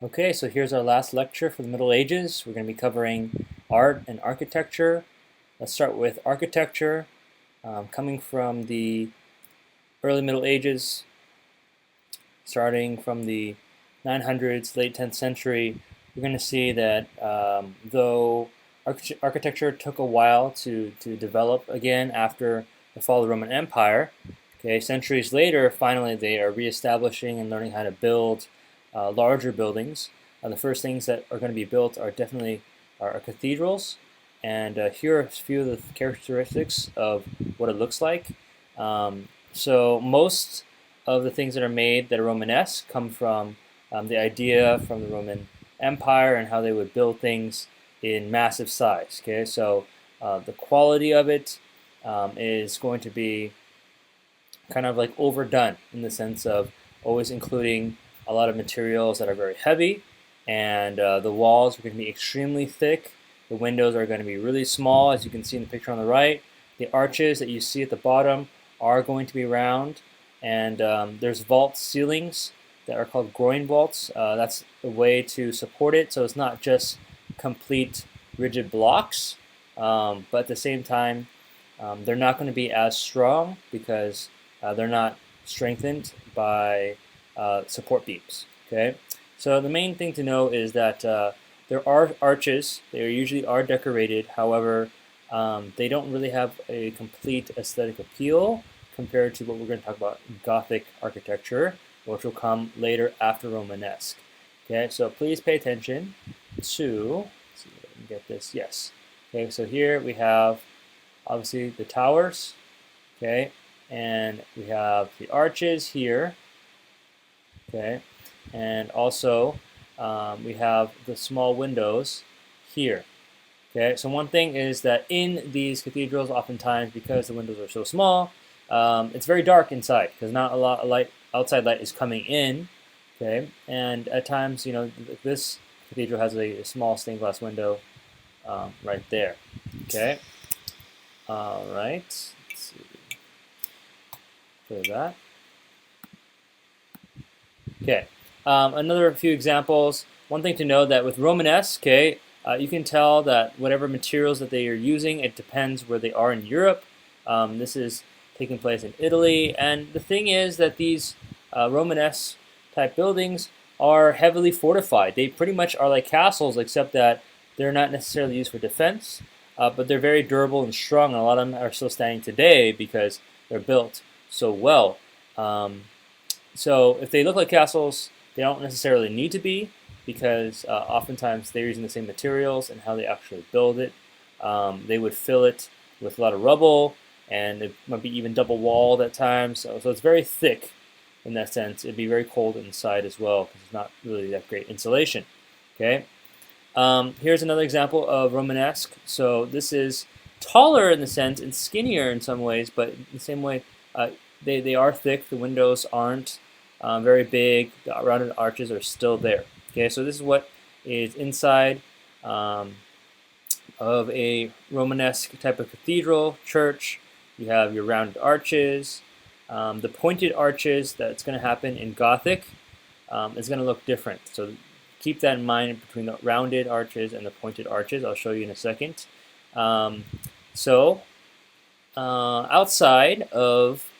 Okay, so here's our last lecture for the Middle Ages. We're going to be covering art and architecture. Let's start with architecture. Coming from the early Middle Ages, starting from the 900s, late 10th century, we're going to see that though architecture took a while to develop again after the fall of the Roman Empire, okay, centuries later, finally they are reestablishing and learning how to build larger buildings. The first things that are going to be built are definitely our cathedrals, and here are a few of the characteristics of what it looks like. So most of the things that are made that are Romanesque come from the idea from the Roman Empire and how they would build things in massive size. Okay, so the quality of it is going to be kind of like overdone in the sense of always including a lot of materials that are very heavy, and the walls are going to be extremely thick. The windows are going to be really small, as you can see in the picture on the right. The arches that you see at the bottom are going to be round, and there's vault ceilings that are called groin vaults. That's a way to support it, so it's not just complete rigid blocks, but at the same time, they're not going to be as strong because they're not strengthened by support beams. Okay, so the main thing to know is that there are arches. They usually are decorated. However, they don't really have a complete aesthetic appeal compared to what we're going to talk about Gothic architecture, which will come later after Romanesque. Okay, so please pay attention to. Let's see if I can get this. Yes. Okay, so here we have obviously the towers. Okay, and we have the arches here. Okay, and also we have the small windows here. Okay, so one thing is that in these cathedrals, oftentimes because the windows are so small, it's very dark inside because not a lot of light, outside light, is coming in. Okay, and at times, this cathedral has a small stained glass window right there. Okay, all right. Let's see. For that. Okay, another few examples. One thing to know that with Romanesque, okay, you can tell that whatever materials that they are using, it depends where they are in Europe. This is taking place in Italy, and the thing is that these Romanesque type buildings are heavily fortified. They pretty much are like castles, except that they're not necessarily used for defense, but they're very durable and strong, and a lot of them are still standing today because they're built so well. So if they look like castles, they don't necessarily need to be because oftentimes they're using the same materials and how they actually build it. They would fill it with a lot of rubble, and it might be even double walled at times. So it's very thick in that sense. It'd be very cold inside as well because it's not really that great insulation. Okay. Here's another example of Romanesque. So this is taller in the sense and skinnier in some ways, but in the same way, they are thick. The windows aren't very big. The rounded arches are still there. Okay, so this is what is inside of a Romanesque type of cathedral, church. You have your rounded arches. The pointed arches that's going to happen in Gothic is going to look different. So keep that in mind between the rounded arches and the pointed arches. I'll show you in a second. Outside of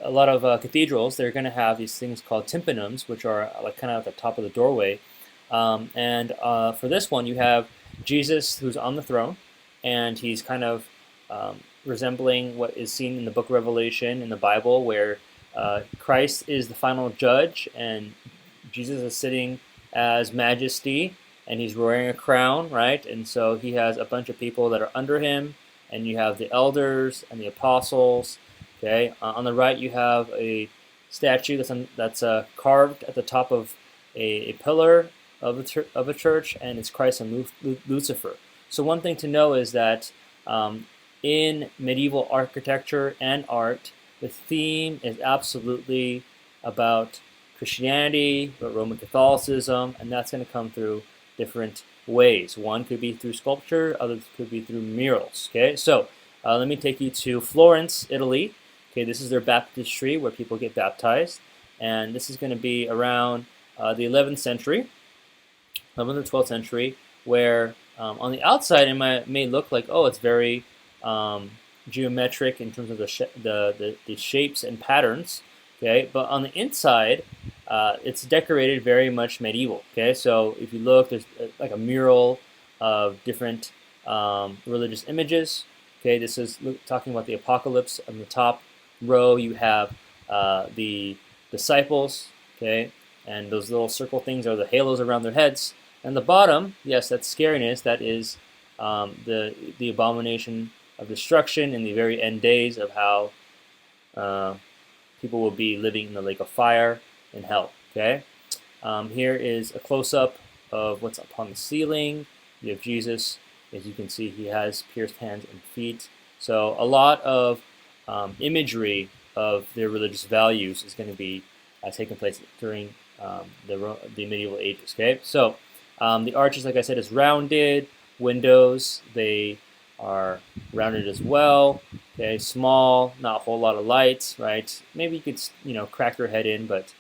a lot of cathedrals, they're going to have these things called tympanums, which are like kind of at the top of the doorway. For this one, you have Jesus who's on the throne, and he's kind of resembling what is seen in the book of Revelation in the Bible, where Christ is the final judge, and Jesus is sitting as majesty, and he's wearing a crown, right? And so he has a bunch of people that are under him, and you have the elders and the apostles. Okay, on the right you have a statue that's carved at the top of a pillar of a church, and it's Christ and Lucifer. So one thing to know is that in medieval architecture and art, the theme is absolutely about Christianity, about Roman Catholicism, and that's going to come through different ways. One could be through sculpture, others could be through murals. Okay, so let me take you to Florence, Italy. Okay, this is their baptistry where people get baptized, and this is going to be around the 11th century. 11th or 12th century, where on the outside it may look like, oh, it's very geometric in terms of the shapes and patterns, okay, but on the inside, it's decorated very much medieval, okay. So if you look, there's like a mural of different religious images, okay. This is talking about the apocalypse. On the top row, you have the disciples, okay, and those little circle things are the halos around their heads. And the bottom, yes, that's scariness. That is the abomination of destruction in the very end days of how people will be living in the lake of fire in hell. Okay, here is a close-up of what's up on the ceiling. You have Jesus. As you can see, he has pierced hands and feet. So a lot of imagery of their religious values is going to be taking place during the medieval ages. Okay, so the arches, like I said, is rounded. Windows, they are rounded as well. Okay, small, not a whole lot of lights, right? Maybe you could, crack your head in, but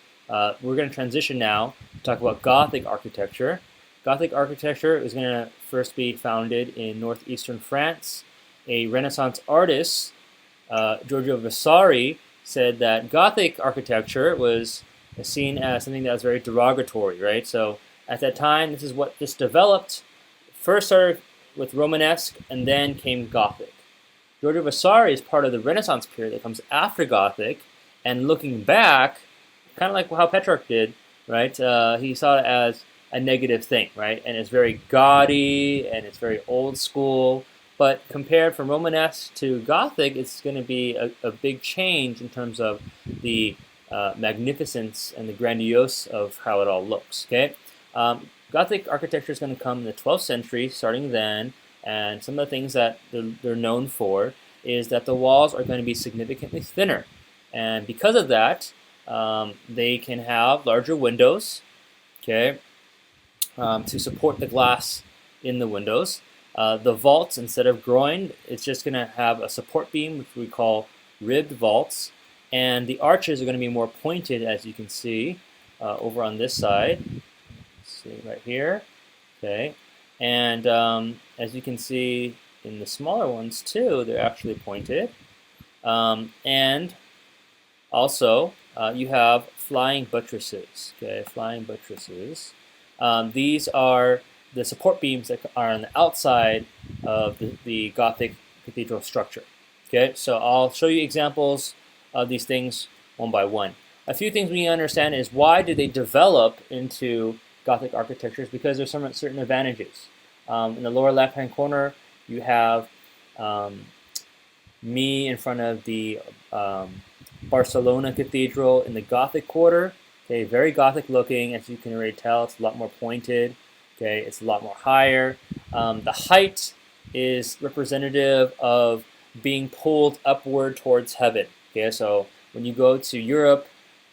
we're going to transition now to talk about Gothic architecture. Gothic architecture is going to first be founded in northeastern France. A Renaissance artist, Giorgio Vasari, said that Gothic architecture was seen as something that was very derogatory, right? So at that time, this is what this developed. First started with Romanesque, and then came Gothic. Giorgio Vasari is part of the Renaissance period that comes after Gothic, and looking back, kind of like how Petrarch did, right? He saw it as a negative thing, right? And it's very gaudy, and it's very old school. But compared from Romanesque to Gothic, it's going to be a big change in terms of the magnificence and the grandiose of how it all looks. Okay, Gothic architecture is going to come in the 12th century, starting then, and some of the things that they're known for is that the walls are going to be significantly thinner, and because of that, they can have larger windows, okay, to support the glass in the windows. The vaults, instead of groined, it's just going to have a support beam, which we call ribbed vaults, and the arches are going to be more pointed, as you can see over on this side. See right here, okay, and as you can see in the smaller ones too, they're actually pointed, and also you have flying buttresses. Okay, flying buttresses. These are the support beams that are on the outside of the Gothic cathedral structure. Okay, so I'll show you examples of these things one by one. A few things we need to understand is why did they develop into Gothic architecture, is because there's some certain advantages. In the lower left-hand corner, you have me in front of the Barcelona Cathedral in the Gothic quarter. Okay, very Gothic looking, as you can already tell. It's a lot more pointed. Okay, it's a lot more higher. The height is representative of being pulled upward towards heaven. Okay, so when you go to Europe,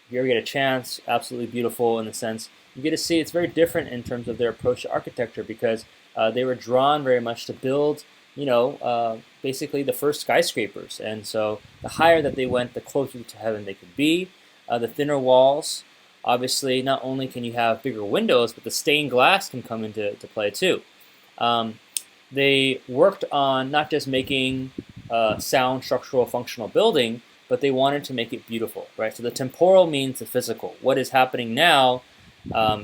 if you ever get a chance, absolutely beautiful in the sense you get to see it's very different in terms of their approach to architecture, because they were drawn very much to build, basically the first skyscrapers. And so the higher that they went, the closer to heaven they could be. The thinner walls, obviously, not only can you have bigger windows, but the stained glass can come into play too. They worked on not just making sound, structural, functional building, but they wanted to make it beautiful, right? So the temporal means the physical. What is happening now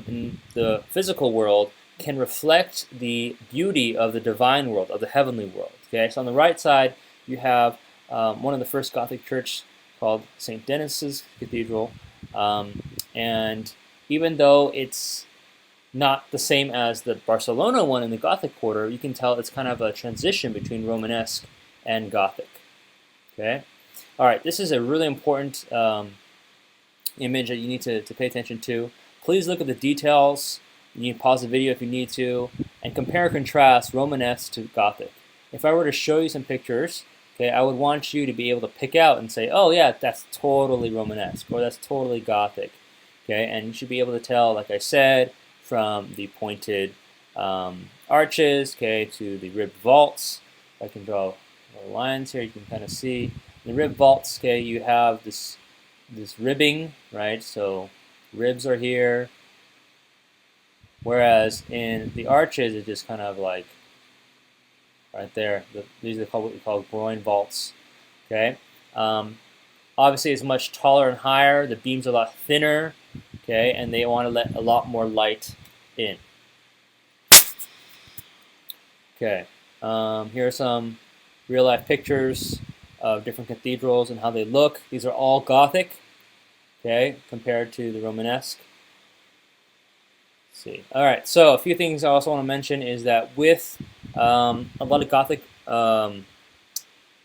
in the physical world can reflect the beauty of the divine world, of the heavenly world. Okay, so on the right side, you have one of the first Gothic churches called St. Denis's Cathedral, and even though it's not the same as the Barcelona one in the Gothic quarter, you can tell it's kind of a transition between Romanesque and Gothic. Okay, all right, this is a really important image that you need to pay attention to. Please look at the details. You need to pause the video if you need to, and compare and contrast Romanesque to Gothic. If I were to show you some pictures, okay, I would want you to be able to pick out and say, oh yeah, that's totally Romanesque, or that's totally Gothic. Okay, and you should be able to tell, like I said, from the pointed arches, okay, to the ribbed vaults. If I can draw lines here, you can kind of see the ribbed vaults. Okay, you have this ribbing, right? So ribs are here. Whereas in the arches, it's just kind of like right there. These are called what we call groin vaults. Okay. Obviously, it's much taller and higher. The beams are a lot thinner. Okay, and they want to let a lot more light in. Okay. Here are some real-life pictures of different cathedrals and how they look. These are all Gothic. Okay, compared to the Romanesque. Let's see. All right. So a few things I also want to mention is that with a lot of Gothic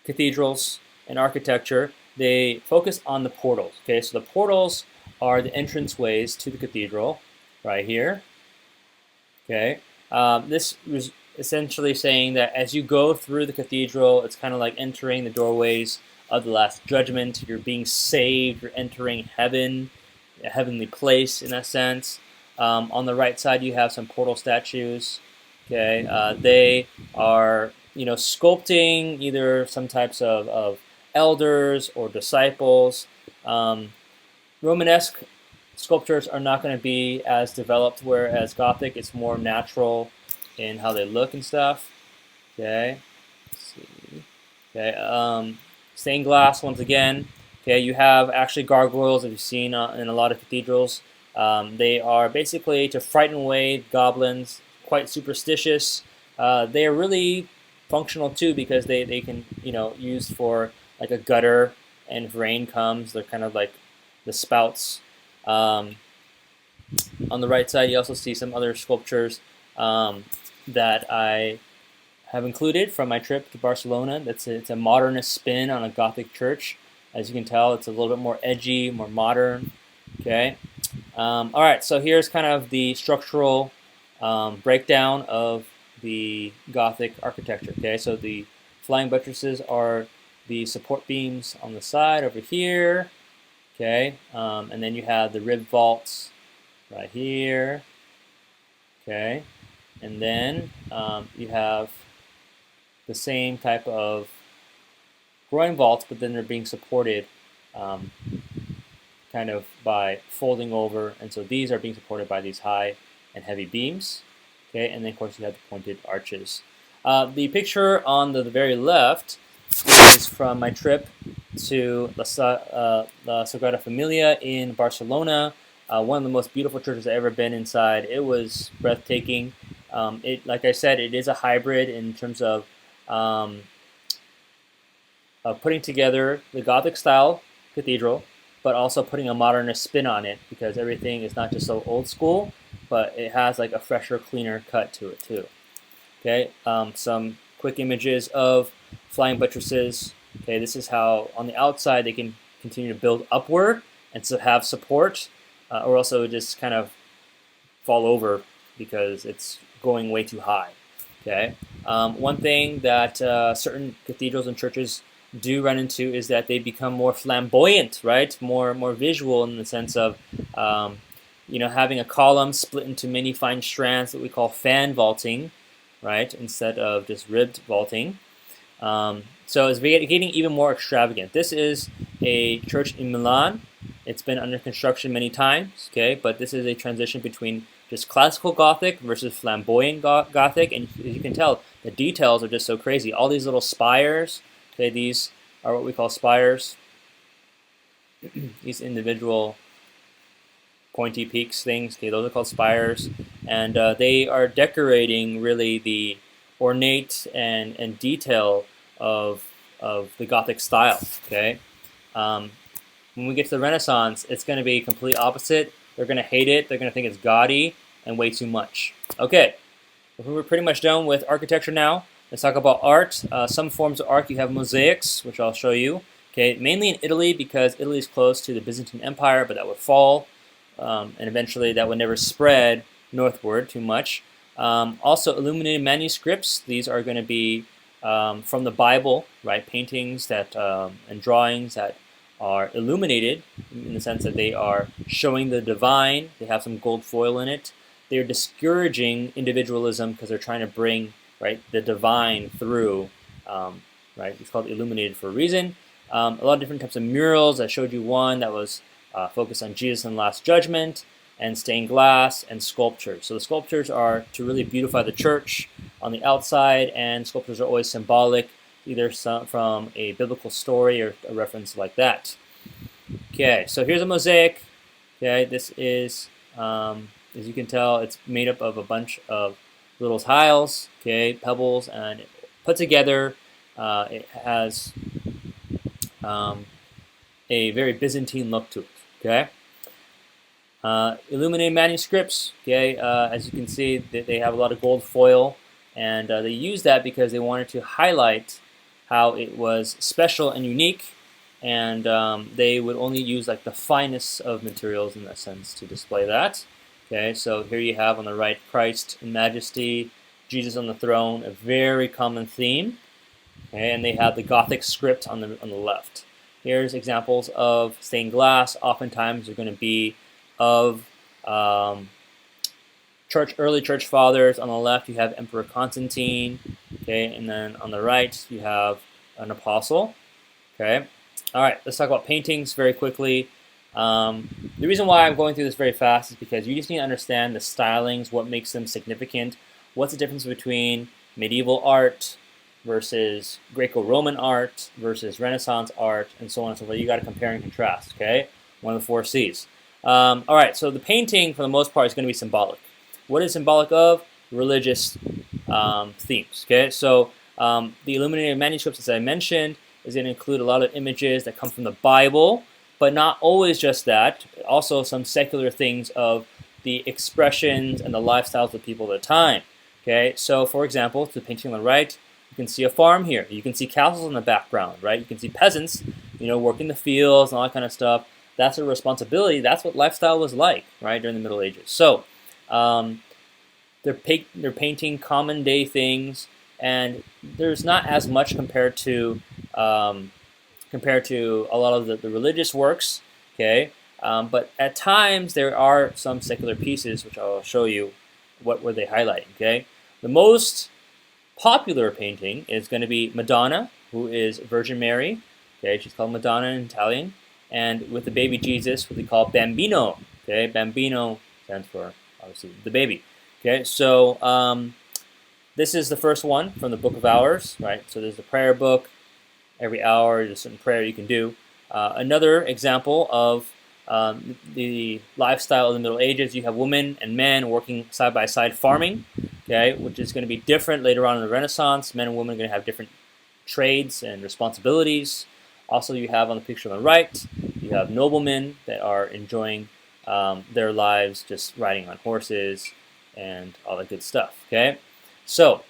cathedrals and architecture, they focus on the portals. Okay, so the portals are the entranceways to the cathedral, right here. Okay, this was essentially saying that as you go through the cathedral, it's kind of like entering the doorways of the Last Judgment. You're being saved. You're entering heaven, a heavenly place in that sense. On the right side, you have some portal statues. Okay, they are sculpting either some types of elders or disciples. Romanesque sculptures are not going to be as developed, whereas Gothic, it's more natural in how they look and stuff. Okay, let's see. Okay, stained glass once again. Okay, you have actually gargoyles that you've seen in a lot of cathedrals. They are basically to frighten away goblins. Quite superstitious. They are really functional too because they can used for like a gutter, and if rain comes, they're kind of like the spouts. On the right side, you also see some other sculptures that I have included from my trip to Barcelona. It's a modernist spin on a Gothic church. As you can tell, it's a little bit more edgy, more modern. Okay. All right. So here's kind of the structural breakdown of the Gothic architecture. Okay. So the flying buttresses are the support beams on the side over here. Okay. And then you have the rib vaults right here. Okay. And then you have the same type of groin vaults, but then they're being supported kind of by folding over, and so these are being supported by these high and heavy beams. Okay, and then of course you have the pointed arches. The picture on the very left is from my trip to La Sagrada Familia in Barcelona. One of the most beautiful churches I've ever been inside. It was breathtaking. Like I said, it is a hybrid in terms of putting together the Gothic style cathedral, but also putting a modernist spin on it, because everything is not just so old school, but it has like a fresher, cleaner cut to it too. Okay, some quick images of flying buttresses. Okay, this is how on the outside they can continue to build upward and so have support, or also just kind of fall over because it's going way too high. Okay, one thing that certain cathedrals and churches do run into is that they become more flamboyant, right? More visual in the sense of having a column split into many fine strands that we call fan vaulting, right? Instead of just ribbed vaulting. So it's getting even more extravagant. This is a church in Milan. It's been under construction many times, okay? But this is a transition between just classical Gothic versus flamboyant Gothic, and as you can tell, the details are just so crazy. All these little spires. Okay, these are what we call spires. These individual pointy peaks things. Okay, those are called spires, and they are decorating really the ornate and detail of the Gothic style. Okay, when we get to the Renaissance, it's going to be complete opposite. They're going to hate it. They're going to think it's gaudy and way too much. Okay, we're pretty much done with architecture now. Let's talk about art. Some forms of art, you have mosaics, which I'll show you. Okay, mainly in Italy, because Italy is close to the Byzantine Empire, but that would fall, and eventually that would never spread northward too much. Also, illuminated manuscripts. These are going to be from the Bible, right? Paintings that and drawings that are illuminated in the sense that they are showing the divine. They have some gold foil in it. They are discouraging individualism because they're trying to bring the divine through. Right, it's called illuminated for a reason. A lot of different types of murals. I showed you one that was focused on Jesus and the Last Judgment. and stained glass and sculptures. So the sculptures are to really beautify the church on the outside, and sculptures are always symbolic, either from a biblical story or a reference like that. Okay, so here's a mosaic. Okay, this is, as you can tell, it's made up of a bunch of little tiles, okay, pebbles, and put together, it has a very Byzantine look to it. Okay. Illuminated manuscripts. Okay, as you can see, they have a lot of gold foil, and they use that because they wanted to highlight how it was special and unique, and they would only use like the finest of materials in that sense to display that. Okay, so here you have on the right Christ in majesty, Jesus on the throne, a very common theme. Okay, and they have the Gothic script on the left. Here's examples of stained glass. Oftentimes they're going to be of early church fathers. On the left you have Emperor Constantine, okay, and then on the right you have an apostle. Okay, all right, let's talk about paintings very quickly. The reason why I'm going through this very fast is because you just need to understand the stylings, what makes them significant, what's the difference between medieval art versus Greco-Roman art versus Renaissance art, and so on and so forth. You got to compare and contrast. Okay, one of the 4 C's. All right, so the painting for the most part is going to be symbolic. What is symbolic of? Religious themes. Okay, so the illuminated manuscripts, as I mentioned, is going to include a lot of images that come from the Bible, but not always just that. Also some secular things of the expressions and the lifestyles of the people at the time. Okay, so for example, the painting on the right, you can see a farm here. You can see castles in the background, right? You can see peasants, working the fields and all that kind of stuff. That's a responsibility. That's what lifestyle was like, right, during the Middle Ages. So they're painting common day things, and there's not as much compared to a lot of the religious works. Okay, but at times there are some secular pieces which I'll show you what were they highlighting. Okay, the most popular painting is going to be Madonna, who is Virgin Mary. Okay, she's called Madonna in Italian, and with the baby Jesus, what they call Bambino. Okay, Bambino stands for obviously the baby. Okay, so this is the first one from the Book of Hours, right? So there's the prayer book. Every hour, there's a certain prayer you can do. Another example of the lifestyle of the Middle Ages, you have women and men working side by side farming, okay, which is going to be different later on in the Renaissance. Men and women are going to have different trades and responsibilities. Also, you have on the picture on the right, you have noblemen that are enjoying their lives just riding on horses and all that good stuff. Okay, so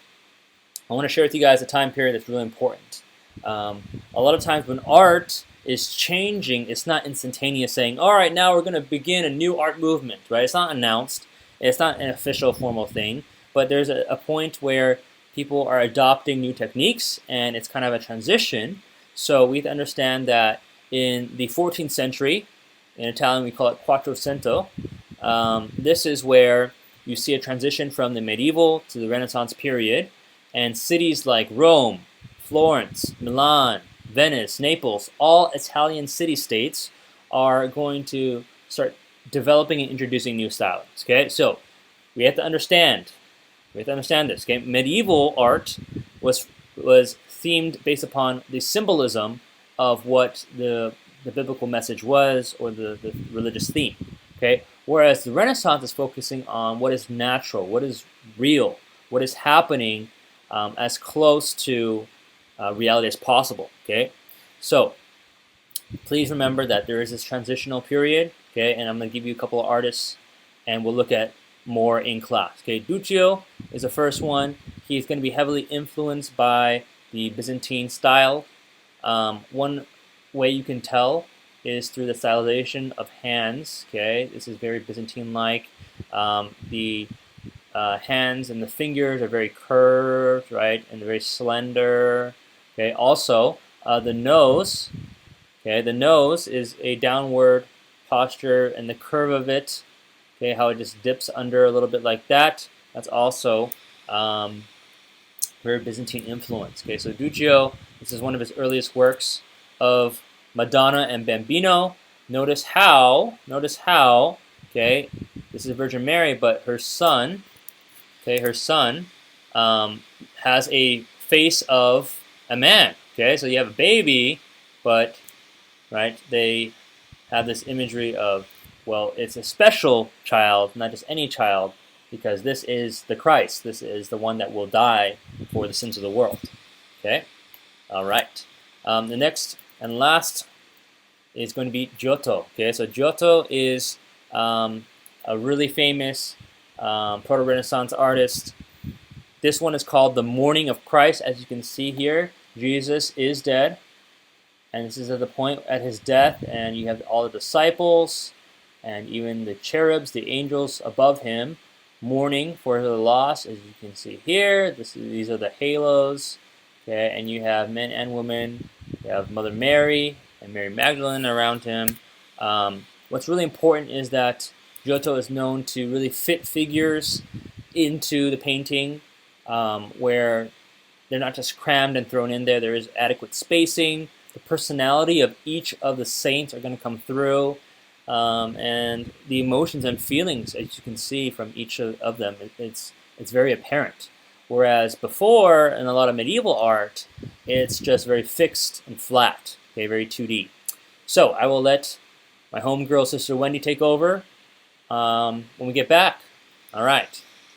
I want to share with you guys a time period that's really important. A lot of times when art is changing, it's not instantaneous saying, all right, now we're going to begin a new art movement, right? It's not announced. It's not an official formal thing, but there's a point where people are adopting new techniques, and it's kind of a transition. So we have to understand that in the 14th century, in Italian we call it Quattrocento, this is where you see a transition from the medieval to the Renaissance period, and cities like Rome, Florence, Milan, Venice, Naples, all Italian city-states are going to start developing and introducing new stylings. Okay, so we have to understand this. Okay, medieval art was themed based upon the symbolism of what the biblical message was, or the religious theme. Okay, whereas the Renaissance is focusing on what is natural, what is real, what is happening as close to reality as possible. Okay, so please remember that there is this transitional period. Okay, and I'm going to give you a couple of artists, and we'll look at more in class. Okay, Duccio is the first one. He's going to be heavily influenced by the Byzantine style. One way you can tell is through the stylization of hands. Okay, this is very Byzantine-like. The hands and the fingers are very curved, right, and very slender. Okay, also the nose. Okay, the nose is a downward posture, and the curve of it, okay, how it just dips under a little bit like that. That's also very Byzantine influence. Okay, so Duccio, this is one of his earliest works of Madonna and Bambino. Notice how, okay, this is Virgin Mary, but her son, okay, her son has a face of a man. Okay, so you have a baby, but right, they have this imagery of, well, it's a special child, not just any child, because this is the Christ. This is the one that will die for the sins of the world. Okay, all right. The next and last is going to be Giotto. Okay, so Giotto is a really famous Proto-Renaissance artist. This one is called The Mourning of Christ. As you can see here, Jesus is dead, and this is at the point at his death, and you have all the disciples and even the cherubs, the angels above him, mourning for the loss. As you can see here, these are the halos. Okay, and you have men and women. You have Mother Mary and Mary Magdalene around him. What's really important is that Giotto is known to really fit figures into the painting, where they're not just crammed and thrown in there. There is adequate spacing. The personality of each of the saints are going to come through, and the emotions and feelings, as you can see from each of them, it's very apparent. Whereas before, in a lot of medieval art, it's just very fixed and flat, okay, very 2D. So I will let my homegirl, Sister Wendy, take over when we get back. All right.